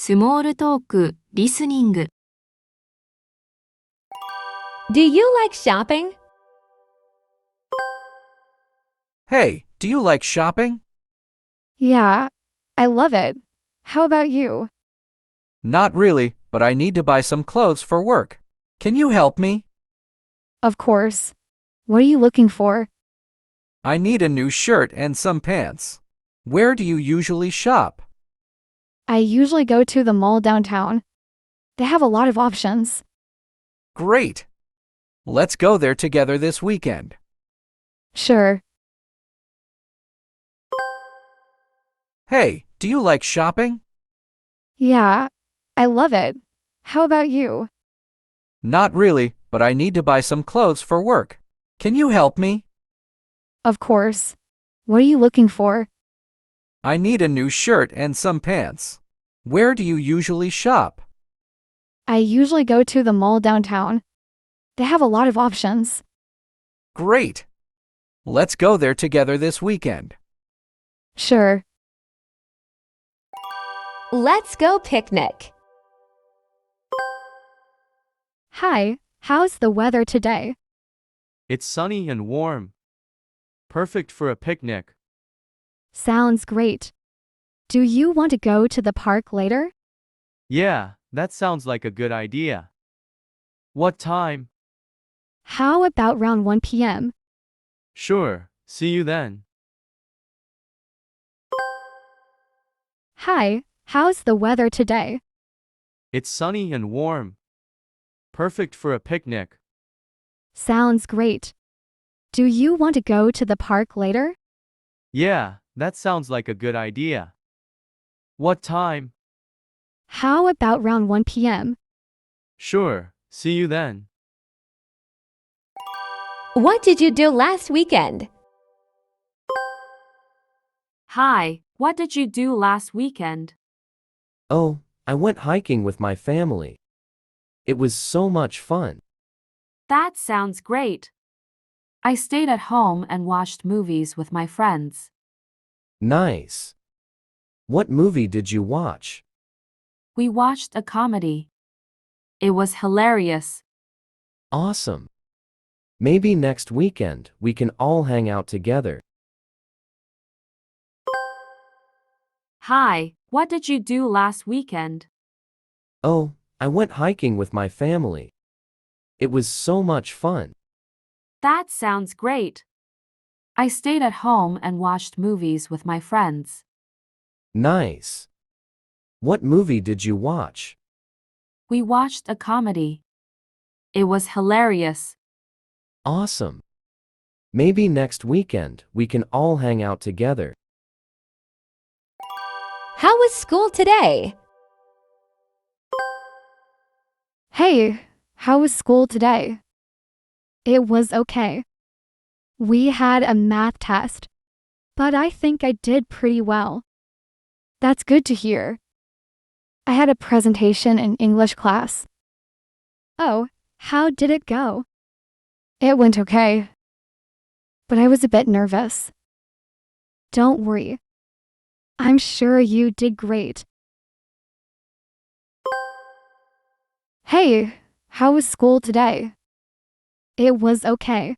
スモールトーク、リスニング。Do you like shopping? Hey, do you like shopping? Yeah, I love it. How about you? Not really, but I need to buy some clothes for work. Can you help me? Of course. What are you looking for? I need a new shirt and some pants. Where do you usually shop? I usually go to the mall downtown. They have a lot of options. Great! Let's go there together this weekend. Sure. Hey, do you like shopping? Yeah, I love it. How about you? Not really, but I need to buy some clothes for work. Can you help me? Of course. What are you looking for? I need a new shirt and some pants. Where do you usually shop? I usually go to the mall downtown. They have a lot of options. Great! Let's go there together this weekend. Sure. Let's go picnic. Hi, how's the weather today? It's sunny and warm. Perfect for a picnic. Sounds great. Do you want to go to the park later? Yeah, that sounds like a good idea. What time? How about around 1 p.m.? Sure, see you then. Hi, how's the weather today? It's sunny and warm. Perfect for a picnic. Sounds great. Do you want to go to the park later? Yeah, that sounds like a good idea. What time? How about around 1 p.m.? Sure, see you then. What did you do last weekend? Hi, what did you do last weekend? Oh, I went hiking with my family. It was so much fun. That sounds great. I stayed at home and watched movies with my friends. Nice. What movie did you watch? We watched a comedy. It was hilarious. Awesome. Maybe next weekend we can all hang out together. Hi, what did you do last weekend? Oh, I went hiking with my family. It was so much fun. That sounds great. I stayed at home and watched movies with my friends. Nice. What movie did you watch? We watched a comedy. It was hilarious. Awesome. Maybe next weekend we can all hang out together. How was school today? Hey, how was school today? It was okay. We had a math test, but I think I did pretty well. That's good to hear. I had a presentation in English class. Oh, how did it go? It went okay, but I was a bit nervous. Don't worry. I'm sure you did great. Hey, how was school today? It was okay.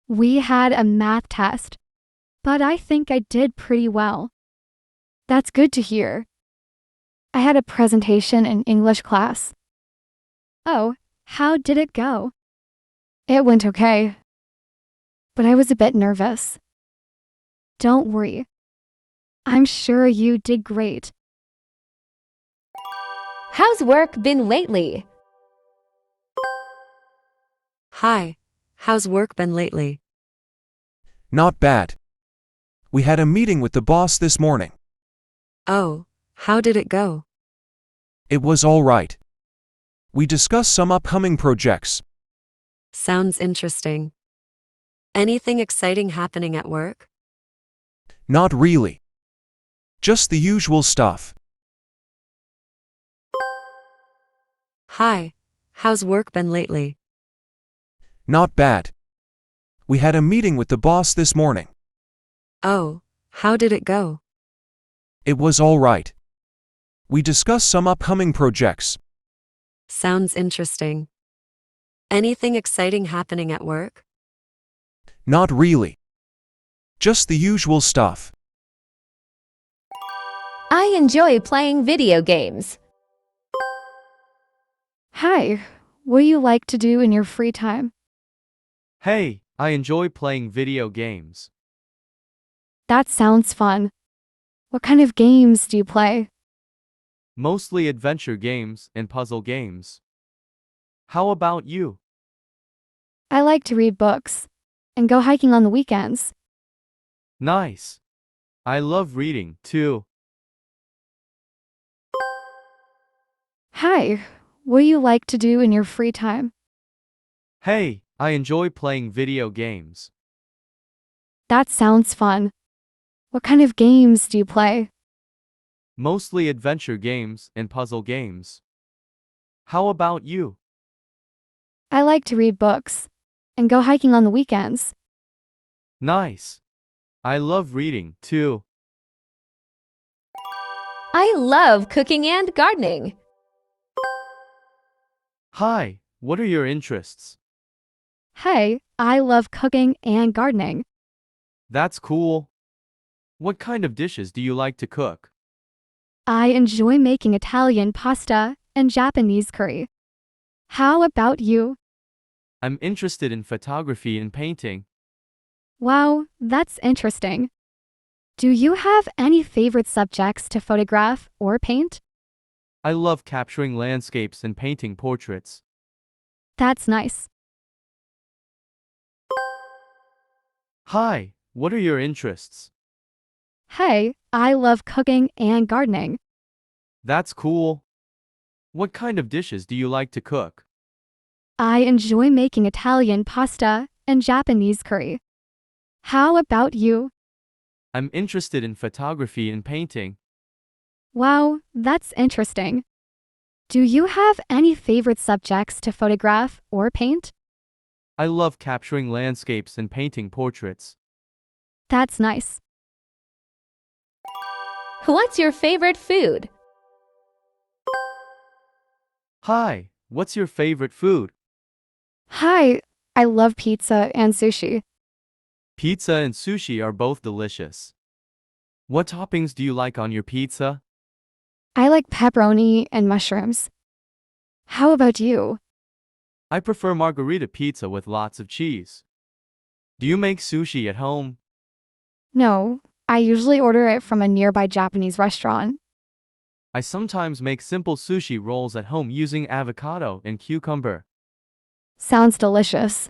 We had a math test, but I think I did pretty well. That's good to hear. I had a presentation in English class. Oh, how did it go? It went okay, but I was a bit nervous. Don't worry. I'm sure you did great. How's work been lately? Hi, how's work been lately? Not bad. We had a meeting with the boss this morning. Oh, how did it go? It was all right. We discussed some upcoming projects. Sounds interesting. Anything exciting happening at work? Not really. Just the usual stuff. Hi, how's work been lately? Not bad. We had a meeting with the boss this morning. Oh, how did it go? It was all right. We discuss some upcoming projects. Sounds interesting. Anything exciting happening at work? Not really. Just the usual stuff. I enjoy playing video games. Hi, what do you like to do in your free time? Hey, I enjoy playing video games. That sounds fun. What kind of games do you play? Mostly adventure games and puzzle games. How about you? I like to read books and go hiking on the weekends. Nice. I love reading, too. Hi, what do you like to do in your free time? Hey, I enjoy playing video games. That sounds fun. What kind of games do you play? Mostly adventure games and puzzle games. How about you? I like to read books and go hiking on the weekends. Nice. I love reading, too. I love cooking and gardening. Hi, what are your interests? Hey, I love cooking and gardening. That's cool. What kind of dishes do you like to cook? I enjoy making Italian pasta and Japanese curry. How about you? I'm interested in photography and painting. Wow, that's interesting. Do you have any favorite subjects to photograph or paint? I love capturing landscapes and painting portraits. That's nice. Hi, what are your interests? Hey, I love cooking and gardening. That's cool. What kind of dishes do you like to cook? I enjoy making Italian pasta and Japanese curry. How about you? I'm interested in photography and painting. Wow, that's interesting. Do you have any favorite subjects to photograph or paint? I love capturing landscapes and painting portraits. That's nice. What's your favorite food? Hi, what's your favorite food? Hi, I love pizza and sushi. Pizza and sushi are both delicious. What toppings do you like on your pizza? I like pepperoni and mushrooms. How about you? I prefer margarita pizza with lots of cheese. Do you make sushi at home? No, I usually order it from a nearby Japanese restaurant. I sometimes make simple sushi rolls at home using avocado and cucumber. Sounds delicious.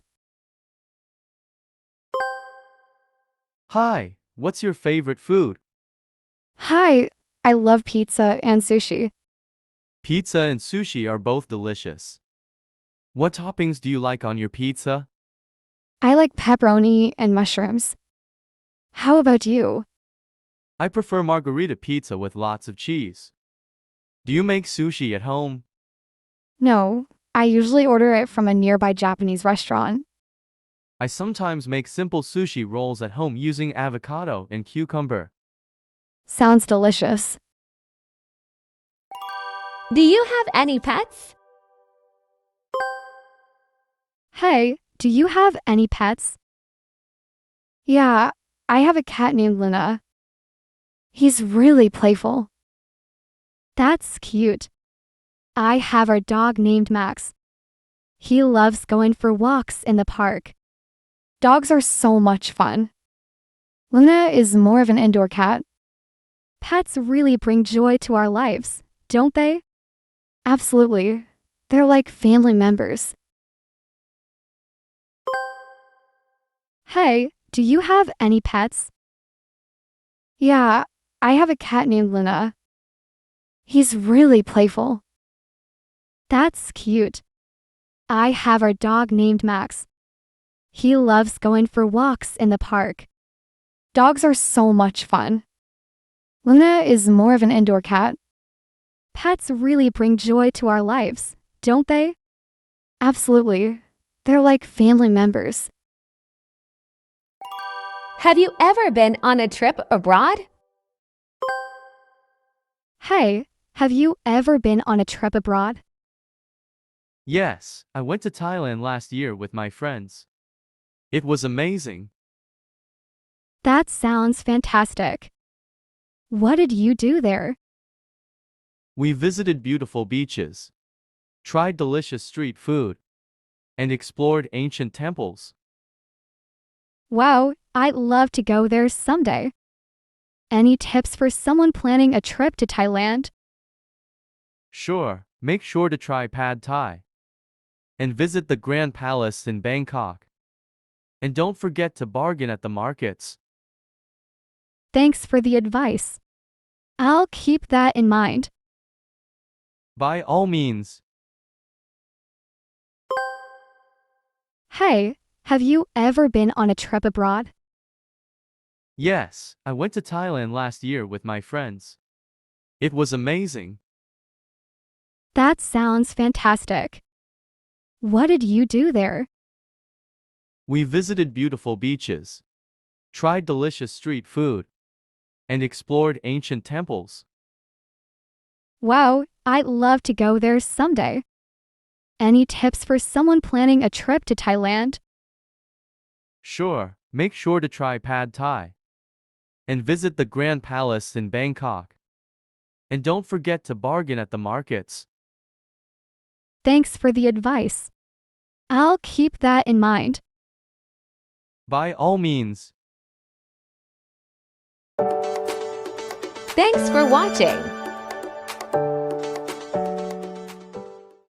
Hi, what's your favorite food? Hi, I love pizza and sushi. Pizza and sushi are both delicious. What toppings do you like on your pizza? I like pepperoni and mushrooms. How about you? I prefer margarita pizza with lots of cheese. Do you make sushi at home? No, I usually order it from a nearby Japanese restaurant. I sometimes make simple sushi rolls at home using avocado and cucumber. Sounds delicious. Do you have any pets? Hey, do you have any pets? Yeah, I have a cat named Luna. He's really playful. That's cute. I have our dog named Max. He loves going for walks in the park. Dogs are so much fun. Luna is more of an indoor cat. Pets really bring joy to our lives, don't they? Absolutely. They're like family members. Hey, do you have any pets? Yeah, I have a cat named Luna. He's really playful. That's cute. I have our dog named Max. He loves going for walks in the park. Dogs are so much fun. Luna is more of an indoor cat. Pets really bring joy to our lives, don't they? Absolutely. They're like family members. Have you ever been on a trip abroad? Hey, have you ever been on a trip abroad? Yes, I went to Thailand last year with my friends. It was amazing. That sounds fantastic. What did you do there? We visited beautiful beaches, tried delicious street food, and explored ancient temples. Wow, I'd love to go there someday. Any tips for someone planning a trip to Thailand? Sure, make sure to try Pad Thai and visit the Grand Palace in Bangkok. And don't forget to bargain at the markets. Thanks for the advice. I'll keep that in mind. By all means. Hey, have you ever been on a trip abroad? Yes, I went to Thailand last year with my friends. It was amazing. That sounds fantastic. What did you do there? We visited beautiful beaches, tried delicious street food, and explored ancient temples. Wow, I'd love to go there someday. Any tips for someone planning a trip to Thailand? Sure, make sure to try Pad Thai and visit the Grand Palace in Bangkok. And don't forget to bargain at the markets. Thanks for the advice. I'll keep that in mind. By all means. Thanks for watching.